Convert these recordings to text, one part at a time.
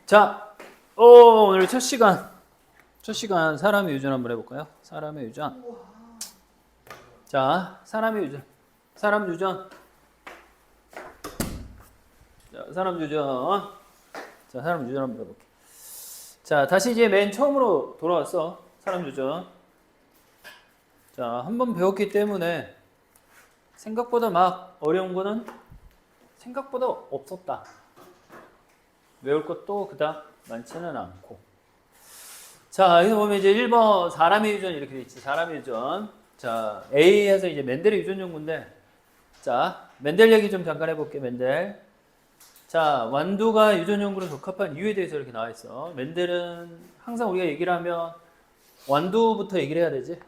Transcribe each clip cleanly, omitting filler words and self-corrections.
자, 오늘 첫 시간 사람의 유전 한번 해볼까요? 사람의 유전. 자, 사람의 유전. 사람 유전. 자, 사람 유전. 자, 사람 유전 한번 해볼게. 자, 다시 이제 맨 처음으로 돌아왔어. 사람 유전. 자, 한번 배웠기 때문에 생각보다 막 어려운 거는 생각보다 없었다. 외울 것도 그닥 많지는 않고. 자, 여기서 보면 이제 1번 사람의 유전 이렇게 돼 있지. 사람의 유전. 자, A에서 이제 멘델의 유전 연구인데, 자, 멘델 얘기 좀 잠깐 해볼게. 멘델. 자, 완두가 유전 연구로 적합한 이유에 대해서 이렇게 나와 있어. 멘델은 항상 우리가 얘기를 하면 완두부터 얘기를 해야 되지.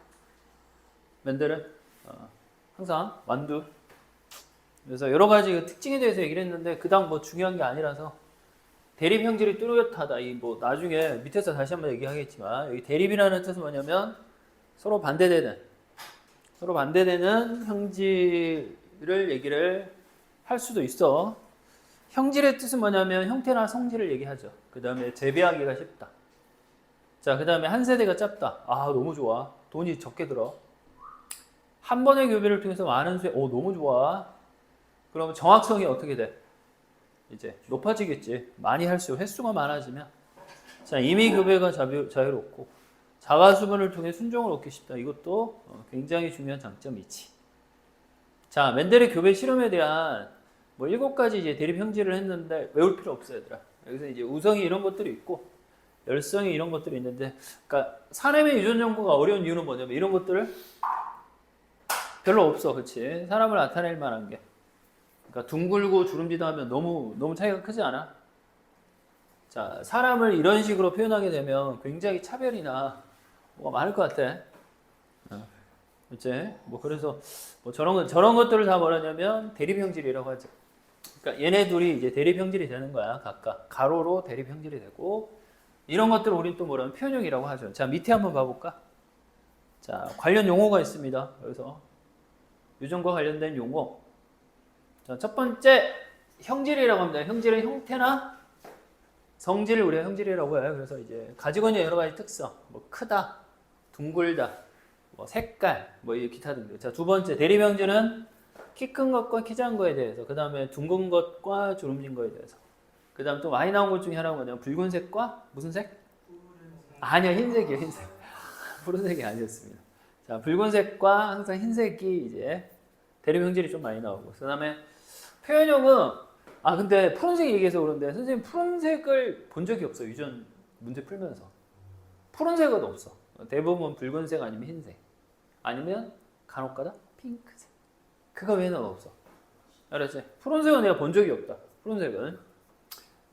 멘델은 항상 완두. 그래서 여러 가지 특징에 대해서 얘기를 했는데 그닥 뭐 중요한 게 아니라서. 대립 형질이 뚜렷하다. 이 뭐 나중에 밑에서 다시 한번 얘기하겠지만 여기 대립이라는 뜻은 뭐냐면 서로 반대되는 형질을 얘기를 할 수도 있어. 형질의 뜻은 뭐냐면 형태나 성질을 얘기하죠. 그 다음에 재배하기가 쉽다. 자, 그 다음에 한 세대가 짧다. 아, 너무 좋아. 돈이 적게 들어. 한 번의 교배를 통해서 많은 수에, 너무 좋아. 그러면 정확성이 어떻게 돼? 이제 높아지겠지. 많이 할수록 횟수가 많아지면. 자, 임의 교배가 자유롭고 자가수분을 통해 순종을 얻기 쉽다. 이것도 굉장히 중요한 장점이지. 자, 멘델의 교배 실험에 대한 뭐 7가지 이제 대립 형질을 했는데 외울 필요 없어, 얘들아. 여기서 이제 우성이 이런 것들이 있고 열성이 이런 것들이 있는데, 그러니까 사람의 유전 연구가 어려운 이유는 뭐냐면 이런 것들을 별로 없어, 그렇지? 사람을 나타낼 만한 게. 그러니까 둥글고 주름지다 하면 너무 차이가 크지 않아? 자, 사람을 이런 식으로 표현하게 되면 굉장히 차별이나 뭐가 많을 것 같아. 그치? 뭐 그래서 뭐 저런 것들을 다 뭐라냐면 대립 형질이라고 하죠. 그러니까 얘네 둘이 이제 대립 형질이 되는 거야. 각각 가로로 대립 형질이 되고, 이런 것들을 우린 또 뭐라면 표현형이라고 하죠. 자, 밑에 한번 봐볼까? 자, 관련 용어가 있습니다. 여기서 유전과 관련된 용어. 자, 첫 번째 형질이라고 합니다. 형질은 형태나 성질을 우리가 형질이라고 해요. 그래서 이제 가지고 있는 여러 가지 특성, 뭐 크다, 둥글다, 뭐 색깔, 뭐 기타 등등. 자, 두 번째 대립 형질은 키 큰 것과 키 작은 거에 대해서, 그 다음에 둥근 것과 주름진 거에 대해서, 그 다음 또 많이 나온 것 중에 하나가 뭐냐면 붉은색과 무슨 색? 아니야, 흰색이에요, 흰색. 푸른색이 아니었습니다. 자, 붉은색과 항상 흰색이 이제 대립 형질이 좀 많이 나오고, 그 다음에 표현형은, 근데 푸른색 얘기해서 그런데 선생님 푸른색을 본 적이 없어. 유전 문제 풀면서 푸른색은 없어. 대부분 붉은색 아니면 흰색, 아니면 간혹가다 핑크색. 그거 외에는 없어. 알았지? 푸른색은 내가 본 적이 없다. 푸른색은.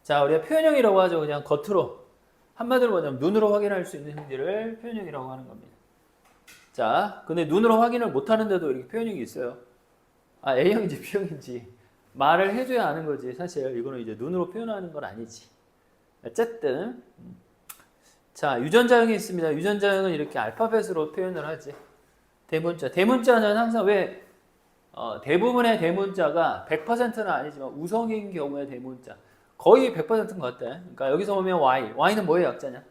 자, 우리가 표현형이라고 하죠. 그냥 겉으로, 한마디로 뭐냐면 눈으로 확인할 수 있는 형질을 표현형이라고 하는 겁니다. 자, 근데 눈으로 확인을 못 하는데도 이렇게 표현형이 있어요. A형인지 B형인지 말을 해줘야 아는 거지. 사실 이거는 이제 눈으로 표현하는 건 아니지. 어쨌든 자, 유전자형이 있습니다. 유전자형은 이렇게 알파벳으로 표현을 하지. 대문자는 항상 왜 대부분의 대문자가 100%는 아니지만 우성인 경우에 대문자 거의 100%인 것 같아. 그러니까 여기서 보면 Y는 뭐의 약자냐?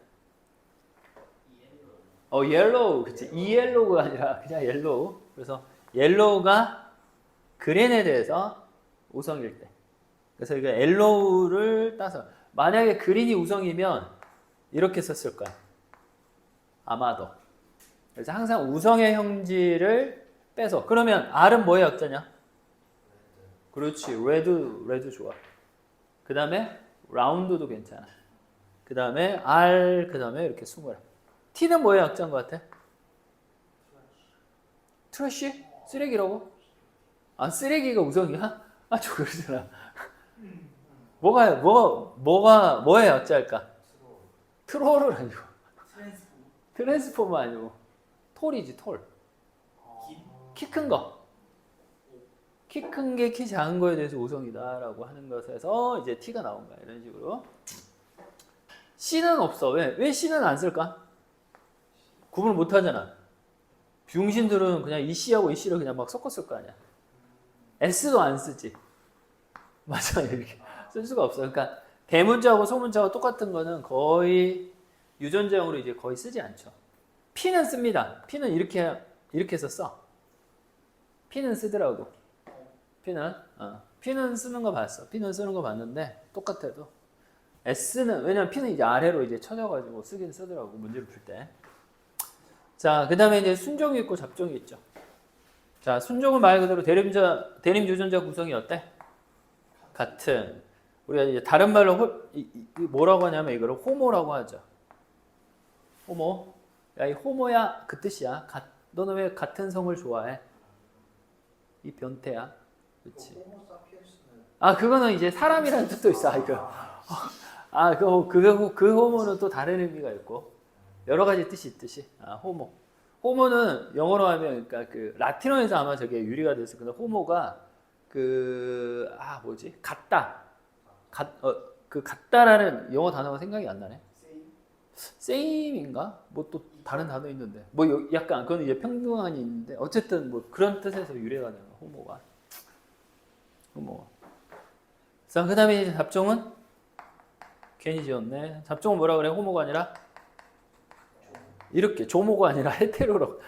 옐로우. 그치. 이옐로우가 아니라 그냥 옐로우. 그래서 옐로우가 그린에 대해서 우성일 때. 그래서 이거 옐로우를 따서, 만약에 그린이 우성이면 이렇게 썼을 거야. 아마도. 그래서 항상 우성의 형질을 빼서. 그러면 R은 뭐의 약자냐? 그렇지. 레드 좋아. 그 다음에 라운드도 괜찮아. 그 다음에 R, 그 다음에 이렇게 스몰. T는 뭐의 약자인 것 같아? 트래쉬? 쓰레기라고? 쓰레기가 우성이야? 저 그러잖아. 뭐의 약자일까? 트롤은 아니고. 트랜스포머 아니고. 톨이지, 톨. 키 큰 거. 키 큰 게 키 작은 거에 대해서 우성이다라고 하는 것에서 이제 T가 나온 거야. 이런 식으로. C는 없어. 왜 C는 안 쓸까? 구분을 못 하잖아. 비용신들은 그냥 이 C하고 이 C를 그냥 막 섞었을 거 아니야. S도 안 쓰지. 맞아, 이렇게 쓸 수가 없어. 그러니까 대문자하고 소문자하고 똑같은 거는 거의 유전자형으로 이제 거의 쓰지 않죠. P는 씁니다. P는 이렇게 해서 써. P는 쓰더라고. P는 쓰는 거 봤어. P는 쓰는 거 봤는데 똑같아도 S는 왜냐면 P는 이제 아래로 이제 쳐져가지고 쓰긴 쓰더라고 문제를 풀 때. 자, 그 다음에 이제 순종이 있고 잡종이 있죠. 자, 순종은 말 그대로 대립 유전자 구성이 어때? 같은. 우리가 이제 다른 말로 뭐라고 하냐면 이거를 호모라고 하죠. 호모. 야, 이 호모야 그 뜻이야. 너는 왜 같은 성을 좋아해? 이 변태야. 그렇지. 아, 그거는 이제 사람이라는 뜻도 있어. 이거. 아, 그 호모는 또 다른 의미가 있고 여러 가지 뜻이 있듯이. 아, 호모. 호모는 영어로 하면 그러니까 그 라틴어에서 아마 저게 유리가 됐을 건데 호모가 같다라는 영어 단어가 생각이 안 나네. same인가? 뭐 또 다른 단어 있는데 뭐 약간 그건 이제 평등한이 있는데 어쨌든 뭐 그런 뜻에서 유래가 되는 호모가. 자, 그다음에 이제 잡종은 괜히 지었네. 잡종은 뭐라 그래? 호모가 아니라 이렇게 조모가 아니라 헤테로로.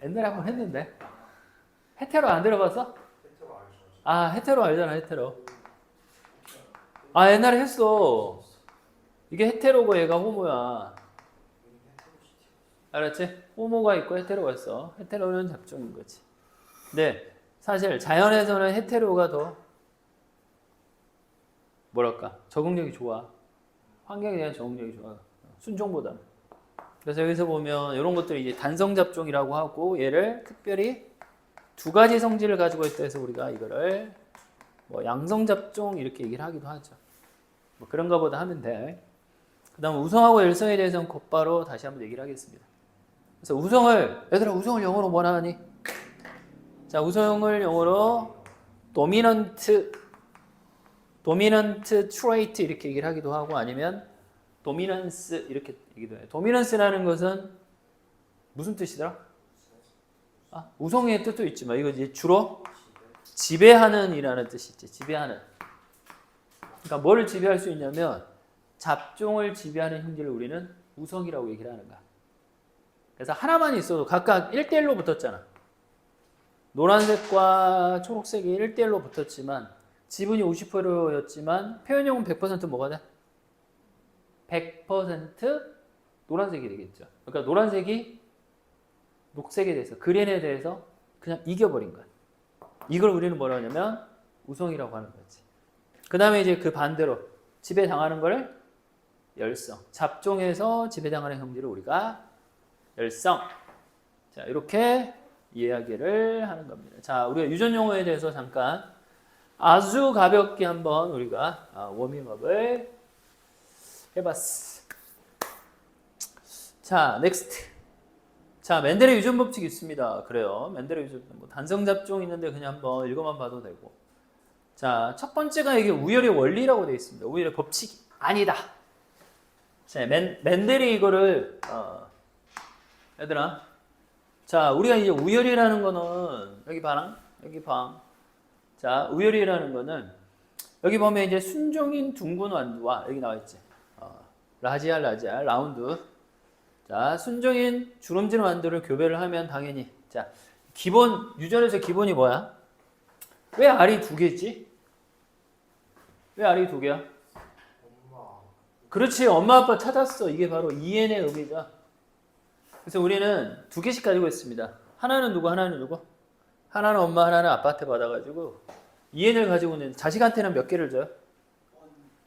옛날에 한번 했는데 헤테로 안 들어봤어? 아, 헤테로 알잖아. 헤테로. 아, 옛날에 했어. 이게 헤테로고 얘가 호모야. 알았지? 호모가 있고 헤테로가 있어. 헤테로는 잡종인 거지. 근데 사실 자연에서는 헤테로가 더 뭐랄까 적응력이 좋아. 환경에 대한 적응력이 좋아. 순종보다. 그래서 여기서 보면 이런 것들이 이제 단성 잡종이라고 하고 얘를 특별히 두 가지 성질을 가지고 있다 해서 우리가 이거를 뭐 양성 잡종 이렇게 얘기를 하기도 하죠. 뭐 그런가 보다 하면 돼. 그 다음 우성하고 열성에 대해서는 곧바로 다시 한번 얘기를 하겠습니다. 그래서 얘들아 우성을 영어로 뭐라 하니? 자, 우성을 영어로 도미넌트 트레이트 이렇게 얘기를 하기도 하고 아니면 도미넌스 이렇게 얘기도 해요. 도미넌스라는 것은 무슨 뜻이더라? 아, 우성의 뜻도 있지만 이거 이제 주로 지배하는 이라는 뜻이 있지. 지배하는. 그러니까 뭐를 지배할 수 있냐면 잡종을 지배하는 형질을 우리는 우성이라고 얘기를 하는 거야. 그래서 하나만 있어도 각각 1대1로 붙었잖아. 노란색과 초록색이 1대1로 붙었지만 지분이 50%였지만 표현형은 100% 뭐가 돼? 100% 노란색이 되겠죠. 그러니까 노란색이 녹색에 대해서 그린에 대해서 그냥 이겨버린 거야. 이걸 우리는 뭐라 하냐면 우성이라고 하는 거지. 그 다음에 이제 그 반대로 지배당하는 거를 열성. 잡종에서 지배당하는 형질을 우리가 열성. 자, 이렇게 이야기를 하는 겁니다. 자, 우리가 유전 용어에 대해서 잠깐 아주 가볍게 한번 우리가 워밍업을 해봤어. 자, 넥스트. 자, 멘델의 유전 법칙이 있습니다. 그래요. 멘델의 유전, 뭐 단성 잡종 있는데 그냥 한번 읽어만 봐도 되고. 자, 첫 번째가 이게 우열의 원리라고 되어 있습니다. 우열의 법칙이 아니다. 자, 멘델이 이거를 얘들아. 자, 우리가 이제 우열이라는 거는 여기 봐라. 여기 봐. 자, 우열이라는 거는 여기 보면 이제 순종인 둥근 완두와 여기 나와 있지. 라지알, 라운드. 자, 순종인 주름진 완두를 교배를 하면 당연히 자, 기본 유전에서 기본이 뭐야? 왜 R이 두 개지? 왜 R이 두 개야? 그렇지, 엄마 아빠 찾았어. 이게 바로 EN의 의미죠. 그래서 우리는 두 개씩 가지고 있습니다. 하나는 누구, 하나는 누구? 하나는 엄마, 하나는 아빠한테 받아가지고 EN을 가지고 있는 자식한테는 몇 개를 줘요?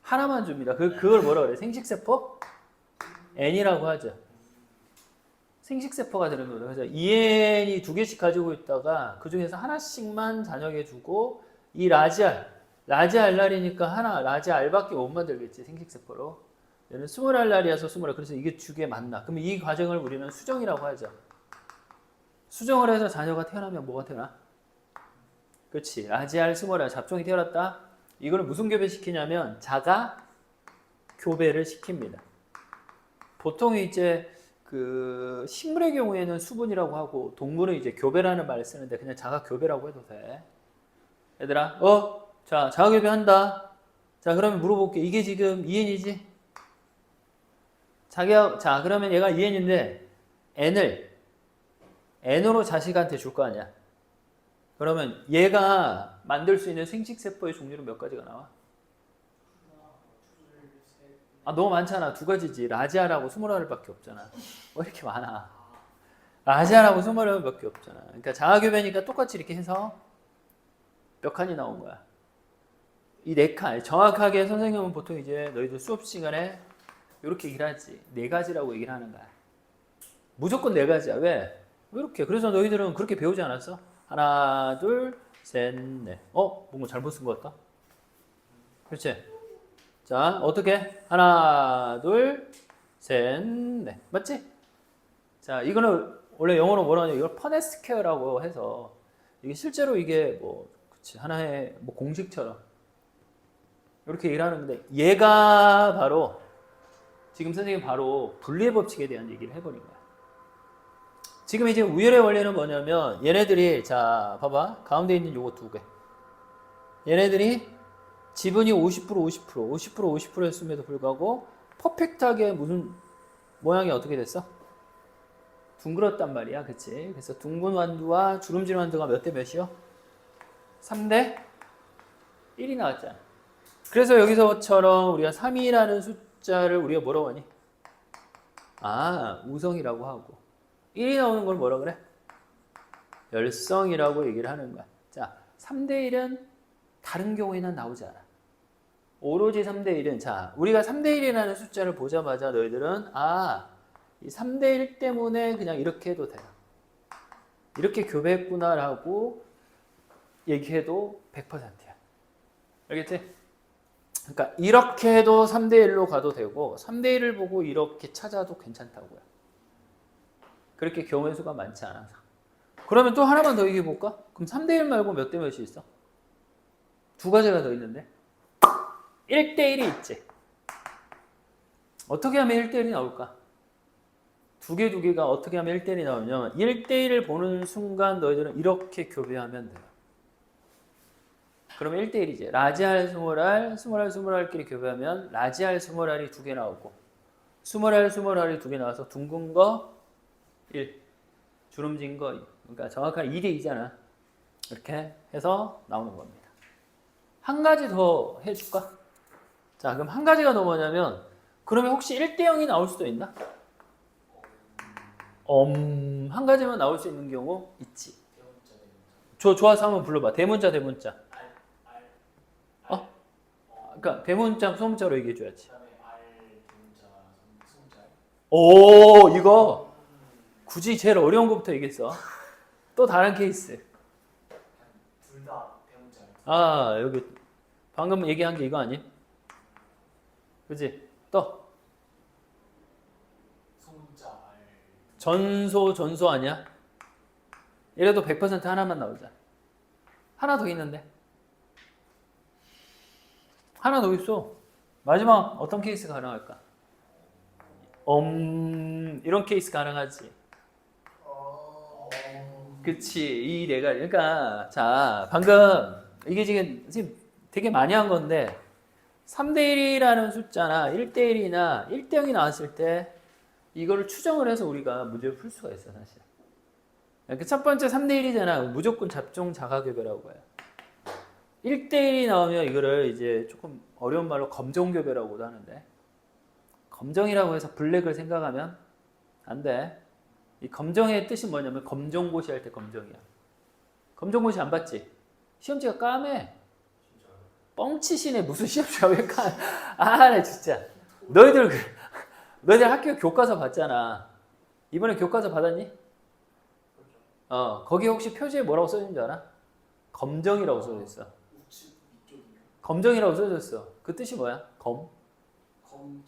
하나만 줍니다. 그걸 뭐라 그래? 생식세포? N이라고 하죠. 생식세포가 되는 거죠. 그래서 EN이 두 개씩 가지고 있다가 그 중에서 하나씩만 자녀에게 주고 이 라지알날이니까 하나, 라지알밖에 못 만들겠지, 생식세포로. 얘는 20알날이어서 20알. 그래서 이게 두 개 맞나? 그러면 이 과정을 우리는 수정이라고 하죠. 수정을 해서 자녀가 태어나면 뭐가 태어나? 그렇지. 라지알, 20알 잡종이 태어났다. 이거는 무슨 교배시키냐면 자가 교배를 시킵니다. 보통 이제 그 식물의 경우에는 수분이라고 하고 동물은 이제 교배라는 말을 쓰는데 그냥 자가 교배라고 해도 돼. 얘들아, 자, 자가 교배한다. 자, 그러면 물어볼게. 이게 지금 2n이지? 자, 그러면 얘가 2n인데 n을 n으로 자식한테 줄 거 아니야. 그러면 얘가 만들 수 있는 생식세포의 종류는 몇 가지가 나와? 아, 너무 많잖아. 두 가지지. 라지아라고 20알밖에 없잖아. 왜 이렇게 많아? 라지아라고 20알밖에 없잖아. 그러니까 자가교배니까 똑같이 이렇게 해서 몇 칸이 나온 거야. 이 4칸. 정확하게 선생님은 보통 이제 너희들 수업 시간에 이렇게 얘기를 하지. 4가지라고 얘기를 하는 거야. 무조건 4가지야. 왜? 왜 이렇게? 그래서 너희들은 그렇게 배우지 않았어? 하나, 둘, 셋, 넷. 뭔가 잘못 쓴 것 같다? 그렇지? 자, 어떻게? 하나, 둘, 셋, 넷. 맞지? 자, 이거는 원래 영어로 뭐라 하냐? 이걸 퍼네스퀘어라고 해서 이게 실제로 이게 뭐, 그치, 하나의 뭐 공식처럼 이렇게 얘기를 하는데 얘가 바로 지금 선생님이 바로 분리의 법칙에 대한 얘기를 해버린 거야. 지금 이제 우열의 원리는 뭐냐면 얘네들이 자 봐봐 가운데 있는 요거 2개 얘네들이 지분이 50% 50% 였음에도 불구하고 퍼펙트하게 무슨 모양이 어떻게 됐어? 둥그렇단 말이야. 그치? 그래서 둥근 완두와 주름진 완두가 몇 대 몇이요? 3대 1이 나왔잖아. 그래서 여기서처럼 우리가 3이라는 숫자를 우리가 뭐라고 하니? 우성이라고 하고 1이 나오는 걸 뭐라 그래? 열성이라고 얘기를 하는 거야. 자, 3대 1은 다른 경우에는 나오지 않아. 오로지 3대 1은 자, 우리가 3대 1이라는 숫자를 보자마자 너희들은 이 3대 1 때문에 그냥 이렇게 해도 돼요. 이렇게 교배했구나라고 얘기해도 100%야. 알겠지? 그러니까 이렇게 해도 3대 1로 가도 되고 3대 1을 보고 이렇게 찾아도 괜찮다고요. 그렇게 경우의 수가 많지 않아서. 그러면 또 하나만 더 얘기해 볼까? 그럼 3대 1 말고 몇 대 몇이 있어? 2가지가 더 있는데 1대 1이 있지. 어떻게 하면 1대 1이 나올까? 두 개가 어떻게 하면 1대 1이 나오냐면 1대 1을 보는 순간 너희들은 이렇게 교배하면 돼요. 그러면 1대 1이지. 라지알, 스몰알, 스몰알끼리 교배하면 라지알, 스몰알이 2개 나오고 스몰알이 2개 나와서 둥근 거 1, 주름진 거 2. 그러니까 정확한 2대 2잖아. 이렇게 해서 나오는 겁니다. 한 가지 더 해줄까? 자, 그럼 한 가지가 더 뭐냐면 그러면 혹시 1대 0이 나올 수도 있나? 한 가지만 나올 수 있는 경우 있지. 좋아서 한번 불러봐. 대문자. 그러니까 대문자, 소문자로 얘기해줘야지. 오, 이거 굳이 제일 어려운 것부터 얘기했어. 또 다른 케이스. 둘 다 대문자예요. 여기 방금 얘기한 게 이거 아니? 그지? 또 소문자 전소 아니야? 이래도 100% 하나만 나오자. 하나 더 있는데. 하나 더 있어. 마지막 어떤 케이스 가능할까? 이런 케이스 가능하지. 그치. 이 내가 그러니까 자 방금 이게 지금 되게 많이 한 건데 3대 1이라는 숫자나 1대 1이나 1대 0이 나왔을 때 이거를 추정을 해서 우리가 문제를 풀 수가 있어 사실. 그 첫 번째 3대 1이잖아. 무조건 잡종 자가교배라고 해요. 1대 1이 나오면 이거를 이제 조금 어려운 말로 검정교배라고도 하는데 검정이라고 해서 블랙을 생각하면 안 돼. 이 검정의 뜻이 뭐냐면 검정고시 할 때 검정이야. 검정고시 안 봤지? 시험지가 까매. 뻥치시네. 무슨 시험지가 왜 까? 나 진짜. 너희들 학교 교과서 봤잖아. 이번에 교과서 받았니? 거기 혹시 표지에 뭐라고 써있는 줄 알아? 검정이라고 써있어. 검정이라고 써졌어. 그 뜻이 뭐야?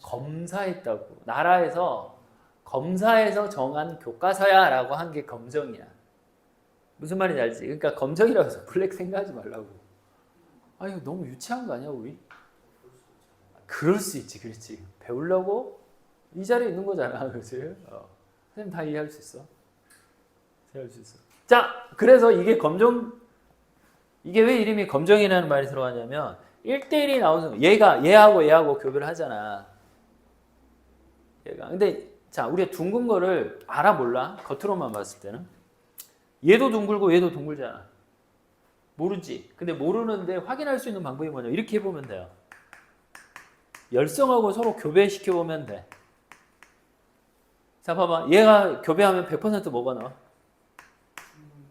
검사했다고. 나라에서 검사해서 정한 교과서야 라고 한 게 검정이야. 무슨 말인지 알지? 그러니까 검정이라고 해서 블랙 생각하지 말라고. 이거 너무 유치한 거 아니야 우리? 그럴 수 있지. 그렇지. 배우려고 이 자리에 있는 거잖아. 그렇지? 선생님 다 이해할 수 있어. 자, 그래서 이게 왜 이름이 검정이라는 말이 들어가냐면 1대1이 나오는 얘하고 교배를 하잖아. 얘가. 근데 자, 우리가 둥근 거를 알아 몰라? 겉으로만 봤을 때는. 얘도 둥글고 얘도 둥글잖아. 모르지. 근데 모르는데 확인할 수 있는 방법이 뭐냐? 이렇게 해보면 돼요. 열성하고 서로 교배시켜보면 돼. 자, 봐봐. 얘가 교배하면 100% 뭐가 나와?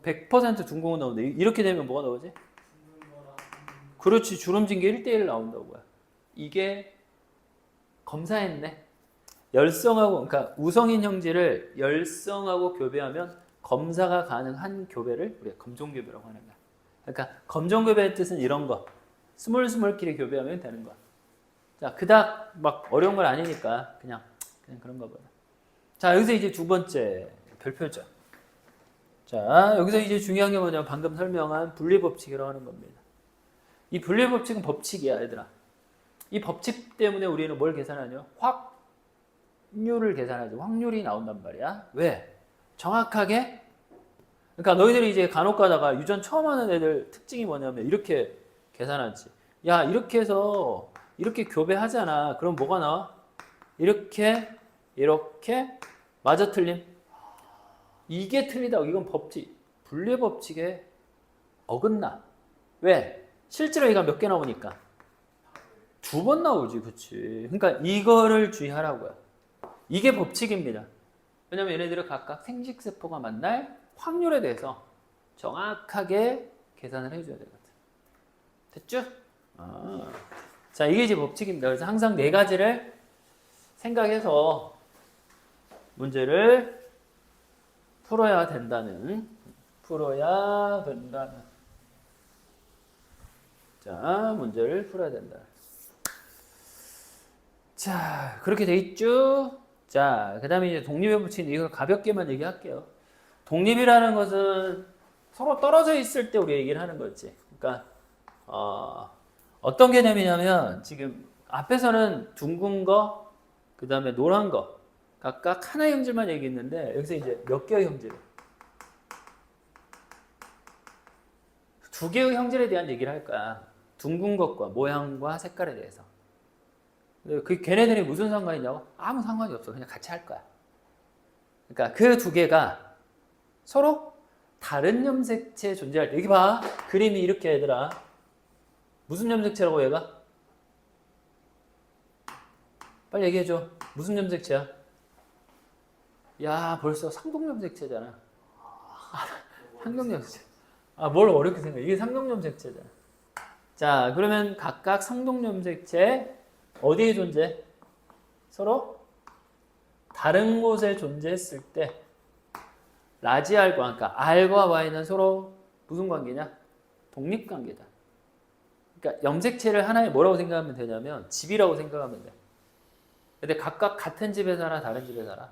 100% 둥근 거 나오는데 이렇게 되면 뭐가 나오지? 그렇지. 주름진 게 1대1 나온다고요. 이게 검사했네. 열성하고, 그러니까 우성인 형질을 열성하고 교배하면 검사가 가능한 교배를 우리가 검종교배라고 하는 거야. 그러니까 검종교배의 뜻은 이런 거. 스물스물끼리 교배하면 되는 거야. 자, 그닥 막 어려운 건 아니니까 그냥 그런 거 보자. 자, 여기서 이제 두 번째 별표죠. 자, 여기서 이제 중요한 게 뭐냐면 방금 설명한 분리법칙이라고 하는 겁니다. 이 분리법칙은 법칙이야, 얘들아. 이 법칙 때문에 우리는 뭘 계산하냐? 확률을 계산하죠. 확률이 나온단 말이야. 왜? 정확하게? 그러니까 너희들이 이제 간혹 가다가 유전 처음 하는 애들 특징이 뭐냐면 이렇게 계산하지. 야, 이렇게 해서 이렇게 교배하잖아. 그럼 뭐가 나와? 이렇게 맞아 틀림? 이게 틀리다고. 이건 법칙. 분리 법칙에 어긋나. 왜? 실제로 얘가 몇 개 나오니까? 2번 나오지, 그치? 그러니까 이거를 주의하라고요. 이게 법칙입니다. 왜냐면 얘네들은 각각 생식세포가 만날 확률에 대해서 정확하게 계산을 해줘야 되거든. 됐죠? 자, 이게 이제 법칙입니다. 그래서 항상 4가지를 생각해서 문제를 풀어야 된다는. 자, 문제를 풀어야 된다. 자, 그렇게 돼 있죠? 자, 그 다음에 이제 독립의 법칙, 이걸 가볍게만 얘기할게요. 독립이라는 것은 서로 떨어져 있을 때 우리가 얘기를 하는 거지. 그러니까, 어떤 개념이냐면, 지금 앞에서는 둥근 거, 그 다음에 노란 거, 각각 하나의 형질만 얘기했는데, 여기서 이제 몇 개의 형질? 2개의 형질에 대한 얘기를 할 거야. 둥근 것과 모양과 색깔에 대해서. 그 걔네들이 무슨 상관이 있냐고? 아무 상관이 없어. 그냥 같이 할 거야. 그러니까 그 2개가 서로 다른 염색체에 존재할 때. 여기 봐. 그림이 이렇게 얘들아. 무슨 염색체라고 얘가? 빨리 얘기해줘. 무슨 염색체야? 야, 벌써 상동염색체잖아. 상동염색체. 뭘 어렵게 생각해. 이게 상동염색체잖아. 자, 그러면 각각 상동염색체 어디에 존재? 서로 다른 곳에 존재했을 때 라지알과, 그러니까 R과 Y는 서로 무슨 관계냐? 독립관계다. 그러니까 염색체를 하나의 뭐라고 생각하면 되냐면 집이라고 생각하면 돼. 근데 각각 같은 집에 살아, 다른 집에 살아?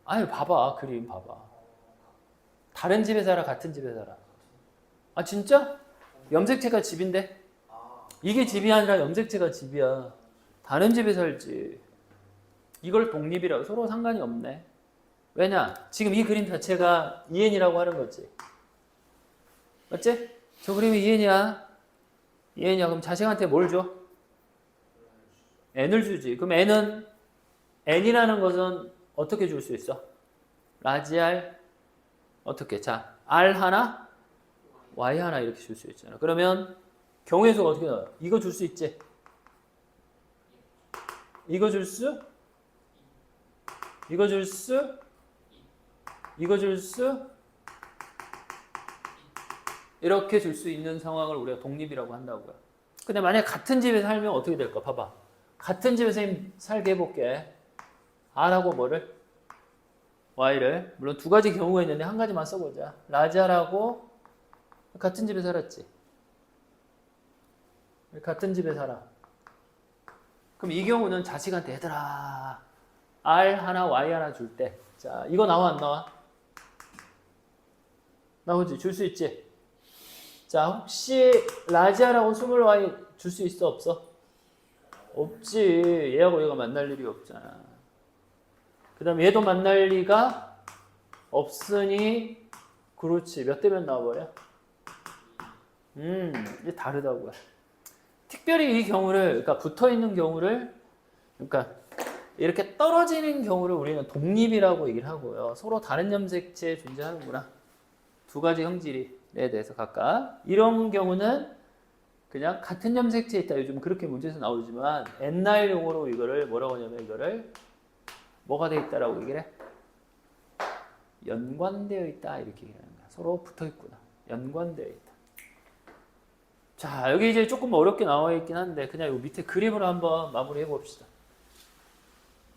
아니, 봐봐. 그림 봐봐. 다른 집에 살아, 같은 집에 살아? 아, 진짜? 염색체가 집인데? 이게 집이 아니라 염색체가 집이야. 다른 집에 살지. 이걸 독립이라고. 서로 상관이 없네. 왜냐? 지금 이 그림 자체가 EN이라고 하는 거지. 맞지? 저 그림이 EN이야. EN이야. 그럼 자식한테 뭘 줘? N을 주지. 그럼 N이라는 것은 어떻게 줄 수 있어? 라지알 어떻게? 자, R 하나, Y 하나 이렇게 줄 수 있잖아. 그러면 경우의 수가 어떻게 나와요? 이거 줄 수 있지? 이거 줄 수? 이거 줄 수? 이거 줄 수? 이렇게 줄 수 있는 상황을 우리가 독립이라고 한다고요. 근데 만약에 같은 집에 살면 어떻게 될까? 봐봐. 같은 집에서 살게 해볼게. R하고 뭐를? Y를. 물론 2가지 경우가 있는데 한 가지만 써보자. 라지알하고 같은 집에 살았지. 같은 집에 살아. 그럼 이 경우는 자식한테 얘들아 R 하나 Y 하나 줄 때, 자, 이거 나와 안 나와? 나오지? 줄 수 있지? 자, 혹시 라지알하고 스몰 Y 줄 수 있어 없어? 없지. 얘하고 얘가 만날 일이 없잖아. 그 다음에 얘도 만날 리가 없으니 그렇지. 몇 대면 나와버려? 이게 다르다고요. 특별히 이 경우를, 그러니까 붙어 있는 경우를, 그러니까 이렇게 떨어지는 경우를 우리는 독립이라고 얘기를 하고요. 서로 다른 염색체에 존재하는구나. 두 가지 형질에 대해서 각각. 이런 경우는 그냥 같은 염색체에 있다. 요즘 그렇게 문제에서 나오지만 옛날 용어로 이거를 뭐라고 하냐면 이거를 뭐가 돼 있다라고 얘기를 해? 연관되어 있다 이렇게 얘기하는 거야. 서로 붙어 있구나. 연관되어 있다. 자, 여기 이제 조금 어렵게 나와 있긴 한데 그냥 요 밑에 그림으로 한번 마무리해 봅시다.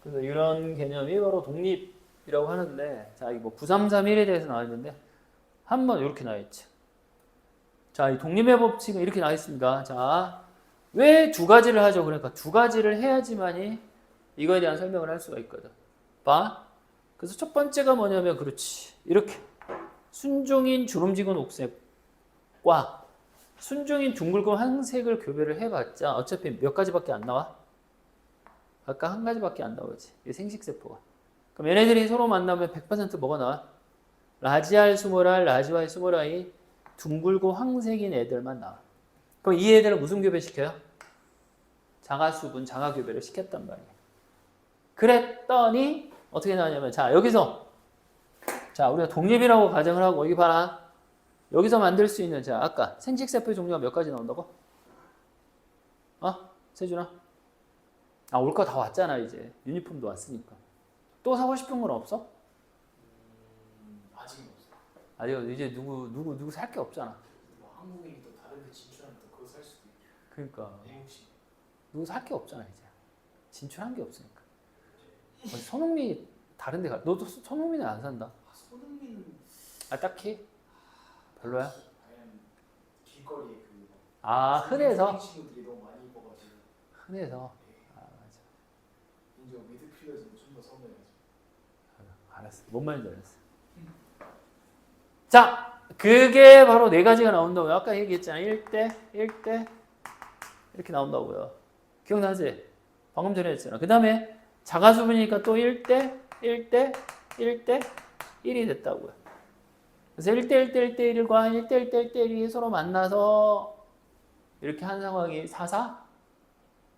그래서 이런 개념이 바로 독립이라고 하는데, 자, 이거 9331에 대해서 나와 있는데 한번 이렇게 나와 있죠. 자, 이 독립의 법칙은 이렇게 나와 있습니다. 자, 왜 두 가지를 하죠? 그러니까 두 가지를 해야지만이 이거에 대한 설명을 할 수가 있거든. 봐. 그래서 첫 번째가 뭐냐면 그렇지. 이렇게 순종인 주름지근 옥색과 순종인 둥글고 황색을 교배를 해봤자 어차피 몇 가지밖에 안 나와? 아까 한 가지밖에 안 나오지. 이 생식세포가. 그럼 얘네들이 서로 만나면 100% 뭐가 나와? 라지알 스몰알, 라지와이 스몰아이 둥글고 황색인 애들만 나와. 그럼 이 애들은 무슨 교배시켜요? 자가수분, 자가교배를 시켰단 말이에요. 그랬더니 어떻게 나왔냐면 자 여기서 자 우리가 독립이라고 가정을 하고 여기 봐라. 여기서 만들 수 있는 자 아까 생식세포의 종류가 몇 가지 나온다고? 세준아? 올 거 다 왔잖아 이제. 유니폼도 왔으니까. 또 사고 싶은 건 없어? 아직은 없어요. 아직 이제 누구 살 게 없잖아. 뭐 한국인이 또 다른 데 진출하면 또 그거 살 수도 있고. 그러니까 혹시 누구 살 게 없잖아 이제. 진출한 게 없으니까. 손흥민이 다른 데 가. 너도 손흥민은 안 산다. 손흥민은 딱히 별로야? 아니면 길거리에 그 흔해서? 친구들이 너무 많이 입어가지고. 흔해서. 맞아. 이제 미드필더에서 좀 더 선호해야지. 알았어. 뭔 말인지 알았어. 자, 그게 바로 네 가지가 나온다고요. 아까 얘기했잖아. 1대, 1대 이렇게 나온다고요. 기억나지? 방금 전에 했잖아. 그 다음에 자가수분이니까 또 1대, 1대, 1대 1이 됐다고요. 그래서 1대 1대 1대 1과 1대 1대 1대 1이 서로 만나서 이렇게 한 상황이 4,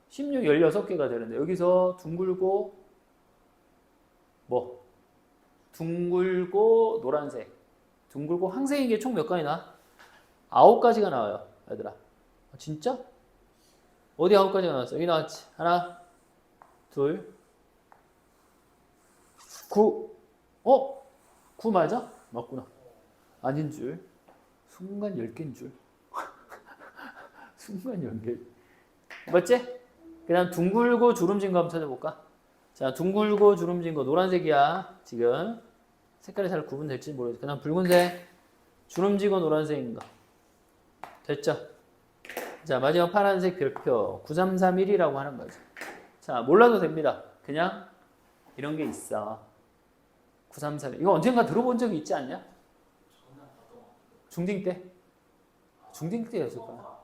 16, 16개가 되는데 여기서 둥글고 둥글고 노란색, 둥글고 황색인 게 총 몇 가지나? 9가지가 나와요, 얘들아. 진짜? 어디 9가지가 나왔어? 여기 나왔지. 하나, 둘, 9. 9 맞아? 맞구나. 아닌 줄. 순간 10개인 줄. 순간 10개. 맞지? 그 다음 둥글고 주름진 거 한번 찾아볼까? 자, 둥글고 주름진 거 노란색이야. 지금. 색깔이 잘 구분될지 모르겠어. 그 다음 붉은색. 주름지고 노란색인 거. 됐죠? 자, 마지막 파란색 별표. 9331이라고 하는 거죠. 자, 몰라도 됩니다. 그냥 이런 게 있어. 9331. 이거 언젠가 들어본 적이 있지 않냐? 중딩 때? 중딩 때 배웠을 거야.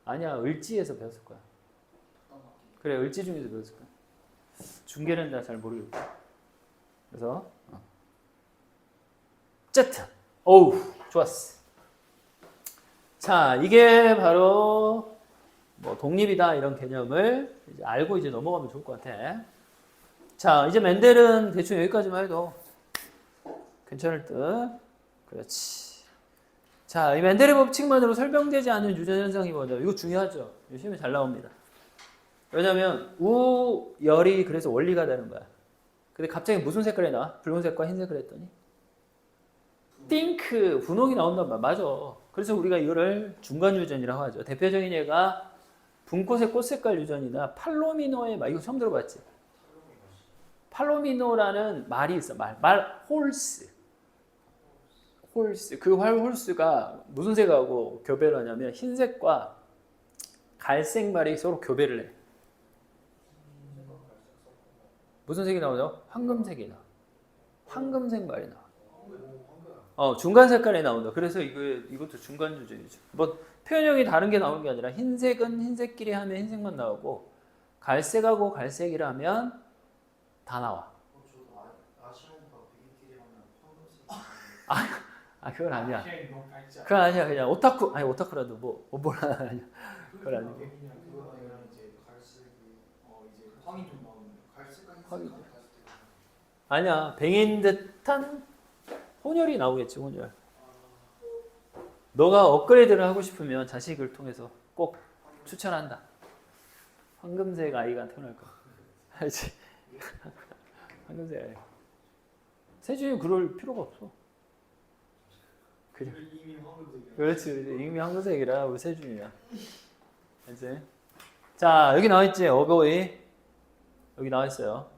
아니야, 을지에서 배웠을 거야. 그래, 을지 중에서 배웠을 거야. 중계는 나 잘 모르겠고. 그래서 어쨌든 어우 좋았어. 자, 이게 바로 독립이다 이런 개념을 이제 알고 이제 넘어가면 좋을 것 같아. 자, 이제 멘델은 대충 여기까지만 해도 괜찮을 듯. 그렇지. 자, 이 멘델의 법칙만으로 설명되지 않는 유전 현상이 뭐냐? 이거 중요하죠. 시험에 잘 나옵니다. 왜냐면 우열이 그래서 원리가 되는 거야. 근데 갑자기 무슨 색깔이 나와? 붉은색과 흰색을 했더니 핑크, 분홍이 나온단 말. 맞아. 그래서 우리가 이거를 중간 유전이라고 하죠. 대표적인 예가 분꽃의 꽃색깔 유전이나 팔로미노의 말. 이거 처음 들어봤지? 팔로미노라는 말이 있어. 말 홀스. 홀스. 그 홀스가 무슨 색하고 교배를 하냐면 흰색과 갈색 말이 서로 교배를 해. 무슨 색이 나오죠? 황금색이 나와. 황금색 말이 나와. 중간 색깔이 나온다. 그래서 이것도 중간 유전이죠. 표현형이 다른 게 나오는 게 아니라 흰색은 흰색끼리 하면 흰색만 나오고 갈색하고 갈색이라면 다 나와. 아, 그건 아니야. 그냥 너무 밝지 않아. 그건 아니야. 그냥 오타쿠, 아니, 오타쿠라도 뭐라 아니야. 그건 아니고. 백이랑 그거랑 이제 갈색이 이제 황이 좀 나오는 갈색깔 황이. 갈색 아니야. 뱅인 듯한 혼혈이 나오겠지, 혼혈. 너가 업그레이드를 하고 싶으면 자식을 통해서 꼭 추천한다. 황금색 아이가 태어날 거야. 알지? 황금색 아이. 세준이 그럴 필요가 없어. 그래. 이미 황금색이야. 그렇지. 이미 황금색이라 우리 세준이야. 알지? 자, 여기 나와 있지. 어버이. 여기 나와 있어요.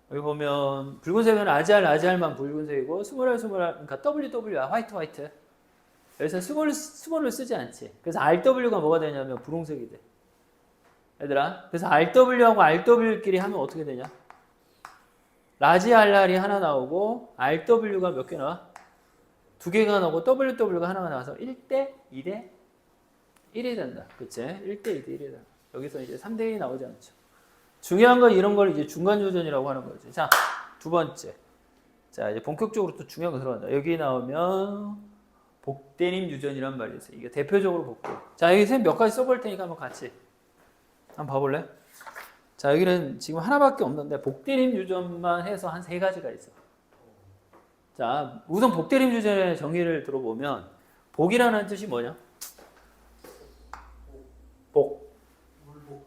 여기 보면 붉은색은 아지알만 붉은색이고 스몰알, 그러니까 WW야 화이트. 여기서 스몰을 쓰지 않지. 그래서 RW가 뭐가 되냐면 분홍색이 돼. 얘들아. 그래서 RW하고 RW끼리 하면 어떻게 되냐? 라지 알알이 하나 나오고 RW가 몇 개 나와? 두 개가 나오고 WW가 하나가 나와서 1대 2대 1이 된다. 그치? 1대 2대 1이 된다. 여기서 이제 3대 1이 나오지 않죠. 중요한 건 이런 걸 이제 중간 유전이라고 하는 거지. 자, 두 번째. 자, 이제 본격적으로 또 중요한 거 들어간다. 여기 나오면 복대님 유전이란 말이 있어요. 이게 대표적으로 복대. 자, 여기 쌤 몇 가지 써볼 테니까 한번 같이 한번 봐볼래? 자, 여기는 지금 하나밖에 없는데 복대님 유전만 해서 한 세 가지가 있어. 자, 우선 복대림 유전의 정의를 들어보면 복이라는 뜻이 뭐냐? 복.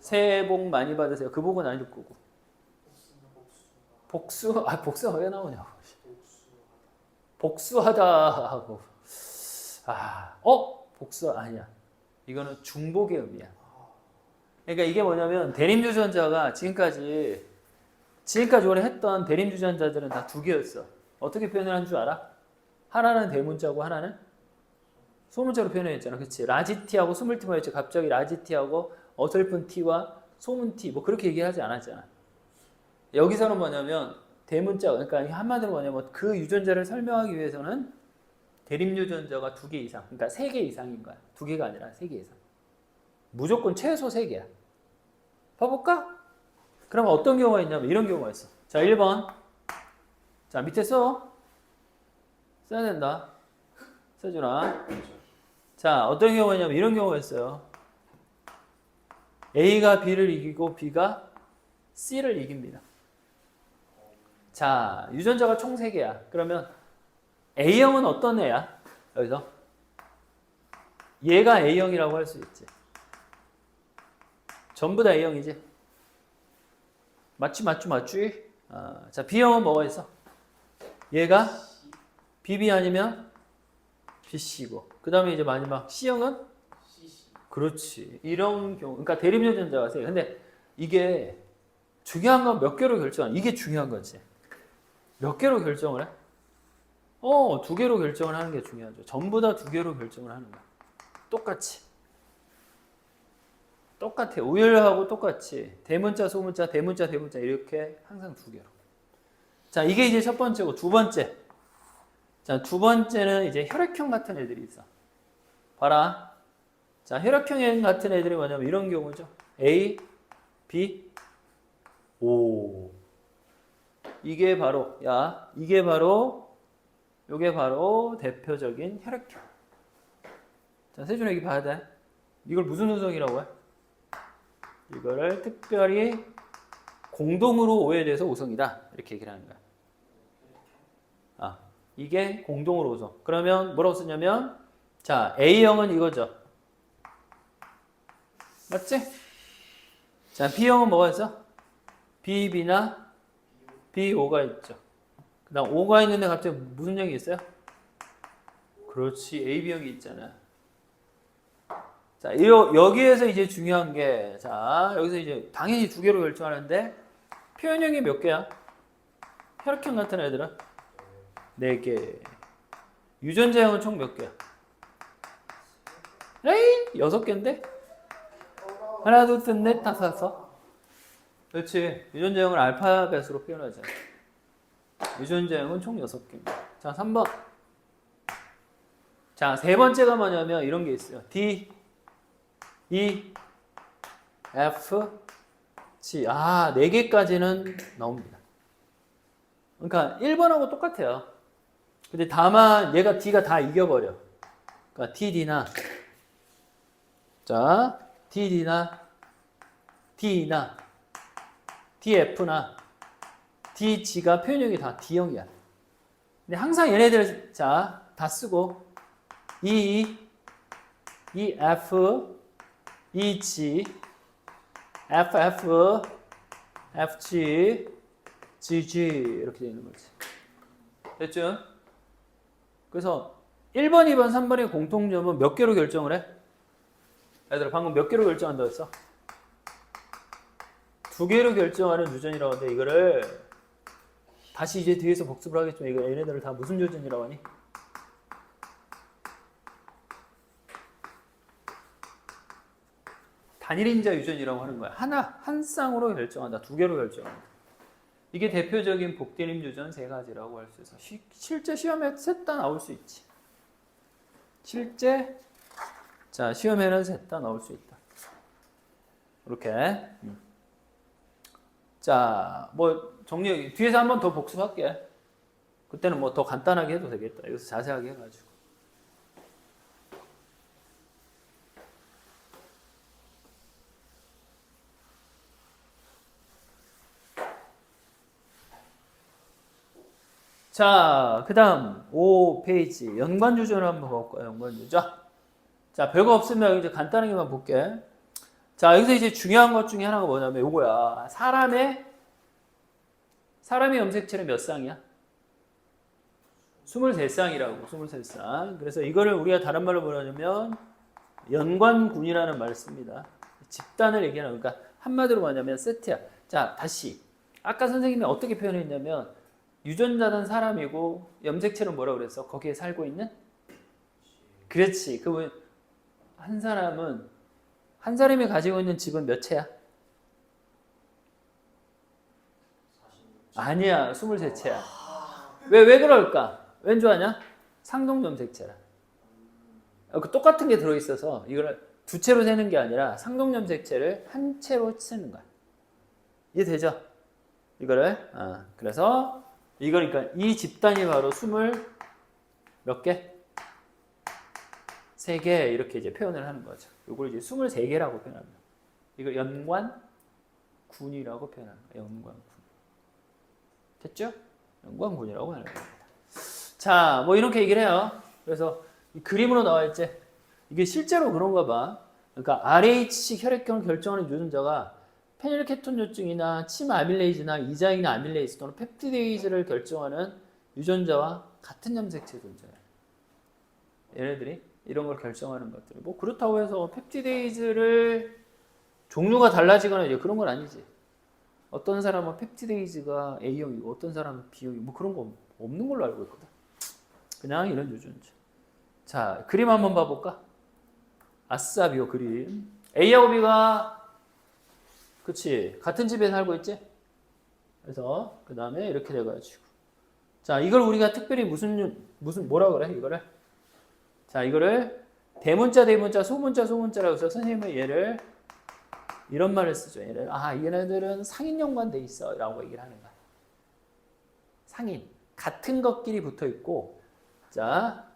새해 복 많이 받으세요. 그 복은 아닐 거고. 복수? 아, 복수가 왜 나오냐고. 복수하다 하고. 복수 아니야. 이거는 중복의 의미야. 그러니까 이게 뭐냐면 대림 유전자가 지금까지 오래 했던 대림 유전자들은 다 두 개였어. 어떻게 표현을 한 줄 알아? 하나는 대문자고 하나는 소문자로 표현했잖아. 그치? 라지티하고 스물티 뭐였지? 갑자기 라지티하고 어설픈 티와 소문 티 뭐 그렇게 얘기하지 않았잖아. 여기서는 뭐냐면 대문자 그러니까 한마디로 뭐냐면 그 유전자를 설명하기 위해서는 대림 유전자가 2개 이상 그러니까 3개 이상인 거야. 2개가 아니라 3개 이상. 무조건 최소 3개야. 봐볼까? 그럼 어떤 경우가 있냐면 이런 경우가 있어. 자, 1번. 자, 밑에 써야 된다. 써주나. 자, 어떤 경우가 있냐면 이런 경우가 있어요. A가 B를 이기고 B가 C를 이깁니다. 자, 유전자가 총 3개야. 그러면 A형은 어떤 애야? 여기서 얘가 A형이라고 할 수 있지. 전부 다 A형이지. 맞지? 자, B형은 뭐가 있어? 얘가 BB 아니면 BC고. 그 다음에 이제 마지막 C형은? 그렇지. 이런 경우. 그러니까 대립유전자가 세. 근데 이게 중요한 건 몇 개로 결정하는 이게 중요한 거지. 몇 개로 결정을 해? 2개로 결정을 하는 게 중요하죠. 전부 다 2개로 결정을 하는 거야. 똑같이. 똑같아. 우열하고 똑같이. 대문자, 소문자, 대문자 이렇게 항상 2개로. 자, 이게 이제 첫 번째고 두 번째. 자, 두 번째는 이제 혈액형 같은 애들이 있어. 봐라. 자, 혈액형 같은 애들이 뭐냐면 이런 경우죠. A, B, O. 이게 바로 요게 바로 대표적인 혈액형. 자, 세준아 여기 봐야 돼. 이걸 무슨 우성이라고 해? 이거를 특별히 공동으로 오해돼서 우성이다. 이렇게 얘기를 하는 거야. 이게 공동으로 우성. 그러면 뭐라고 쓰냐면 자, A형은 이거죠. 맞지? 자, B형은 뭐가 있어? BB나 BO가 있죠. 그 다음 O가 있는데 갑자기 무슨 형이 있어요? 그렇지. AB형이 있잖아. 자, 여기에서 이제 중요한 게, 자, 여기서 이제 당연히 2개로 결정하는데, 표현형이 몇 개야? 혈액형 같은 애들은? 4개. 유전자형은 총 몇 개야? 에이, 6개인데? 하나, 둘, 셋, 넷, 다섯. 그렇지. 유전자형을 알파벳으로 표현하자. 유전자형은 총 6개입니다. 자, 3번. 자, 세 번째가 뭐냐면 이런 게 있어요. D, E, F, G. 4개까지는 나옵니다. 그러니까 1번하고 똑같아요. 근데 다만 얘가 D가 다 이겨버려. 그러니까 TD나 자 TD나 D나 DF나 DG가 표현력이 다 D형이야. 근데 항상 얘네들 자 다 쓰고 EF, EG, FF, FG, GG 이렇게 되는 거지. 됐죠? 그래서 1번, 2번, 3번의 공통점은 몇 개로 결정을 해? 얘들아 방금 몇 개로 결정한다고 했어? 2개로 결정하는 유전이라고 하는데 이거를 다시 이제 뒤에서 복습을 하겠지만 이거 얘네들을 다 무슨 유전이라고 하니? 단일인자 유전이라고 하는 거야. 한 쌍으로 결정한다. 2개로 결정한다. 이게 대표적인 복대림 유전 3가지라고 할 수 있어. 실제 시험에 셋 다 나올 수 있지. 실제 자 시험에는 셋 다 나올 수 있다. 이렇게. 자, 뭐 정리 뒤에서 한 번 더 복습할게. 그때는 뭐 더 간단하게 해도 되겠다. 여기서 자세하게 해가지고. 자, 그 다음 5페이지 연관유전을 한번 볼까요? 연관유전. 자, 별거 없으면 이제 간단하게만 볼게. 자, 여기서 이제 중요한 것 중에 하나가 뭐냐면 요거야. 사람의 염색체는 몇 쌍이야? 23쌍이라고. 23쌍. 그래서 이거를 우리가 다른 말로 뭐냐면 연관군이라는 말을 씁니다. 집단을 얘기하는 그러니까 한마디로 뭐냐면 세트야. 자, 다시. 아까 선생님이 어떻게 표현했냐면 유전자는 사람이고 염색체는 뭐라고 그랬어? 거기에 살고 있는? 그렇지. 한 사람이 가지고 있는 집은 몇 채야? 아니야. 23채야. 왜 그럴까? 왠 줄 아냐? 상동염색체라. 똑같은 게 들어있어서 이걸 2채로 세는 게 아니라 상동염색체를 한 채로 쓰는 거야. 이해되죠? 이거를. 그래서 그러니까 이 집단이 바로 몇 개? 3개 이렇게 이제 표현을 하는 거죠. 이걸 이제 23개라고 표현합니다. 이걸 연관군이라고 표현합니다. 연관군. 됐죠? 연관군이라고 하는 겁니다. 자, 뭐 이렇게 얘기를 해요. 그래서 이 그림으로 나와 있지. 이게 실제로 그런가 봐. 그러니까 RHC 혈액형을 결정하는 유전자가 페닐케톤요증이나 침 아밀레이즈나 이자인 아밀레이즈 또는 펩티데이즈를 결정하는 유전자와 같은 염색체 존재해요. 얘네들이 이런 걸 결정하는 것들이 뭐 그렇다고 해서 펩티데이즈를 종류가 달라지거나 이제 그런 건 아니지. 어떤 사람은 펩티데이즈가 A형이고 어떤 사람은 B형이고 뭐 그런 거 없는 걸로 알고 있거든. 그냥 이런 유전자. 자, 그림 한번 봐볼까? 아싸 비오 그림. A하고 B가 그치 같은 집에 살고 있지? 그래서 그 다음에 이렇게 돼가지고 자 이걸 우리가 특별히 무슨 뭐라 그래 이거를 자 이거를 대문자 소문자라고 해서 선생님은 얘를 이런 말을 쓰죠. 얘네들은 상인 연관돼 있어 라고 얘기를 하는 거야. 상인 같은 것끼리 붙어 있고 자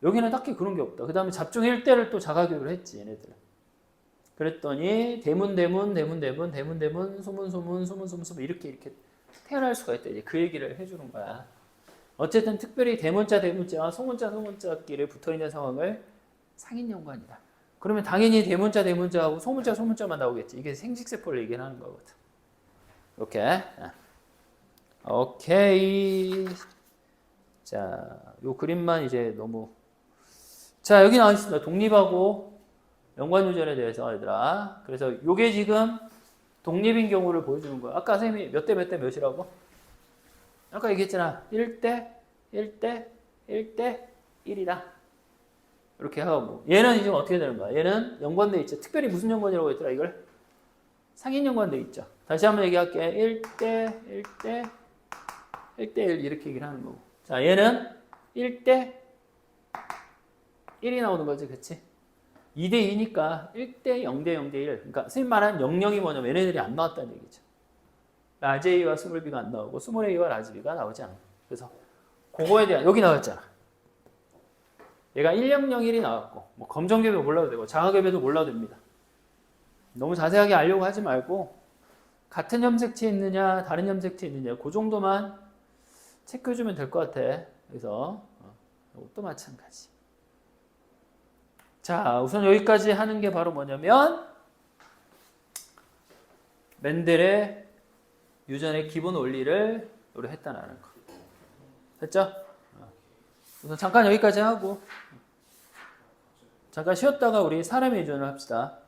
여기는 딱히 그런 게 없다. 그 다음에 잡종 1대를 또 자가교육을 했지 얘네들은. 그랬더니 대문 소문 이렇게 태어날 수가 있다. 이제 그 얘기를 해주는 거야. 어쨌든 특별히 대문자와 소문자끼리 붙어있는 상황을 상인연관이다. 그러면 당연히 대문자하고 소문자만 나오겠지. 이게 생식세포를 얘기하는 거거든. 이렇게. 오케이. 자, 요 그림만 이제 너무. 자, 여기 나와 있습니다. 독립하고 연관유전에 대해서 얘들아. 그래서 요게 지금 독립인 경우를 보여주는 거야. 아까 선생님이 몇 대 몇이라고? 아까 얘기했잖아. 1대 1이다. 이렇게 하고. 얘는 지금 어떻게 되는 거야? 얘는 연관돼 있죠. 특별히 무슨 연관이라고 했더라 이걸? 상인 연관돼 있죠. 다시 한번 얘기할게. 1대 1 이렇게 얘기를 하는 거고. 자, 얘는 1대 1이 나오는 거지. 그치? 2대 2니까 1대 0대 0대 1. 그러니까 선생님 말한 00이 뭐냐면 얘네들이 안 나왔다는 얘기죠. 라지 A와 스몰 B가 안 나오고 스몰 A와 라지 B가 나오지 않아. 그래서 그거에 대한 여기 나왔잖아. 얘가 1001이 나왔고 뭐 검정개별 몰라도 되고 장하개별도 몰라도 됩니다. 너무 자세하게 알려고 하지 말고 같은 염색체 있느냐 다른 염색체 있느냐 그 정도만 체크해주면 될 것 같아. 그래서 이것도 마찬가지. 자, 우선 여기까지 하는 게 바로 뭐냐면 멘델의 유전의 기본 원리를 우리 했다는 거. 됐죠? 우선 잠깐 여기까지 하고 잠깐 쉬었다가 우리 사람의 유전을 합시다.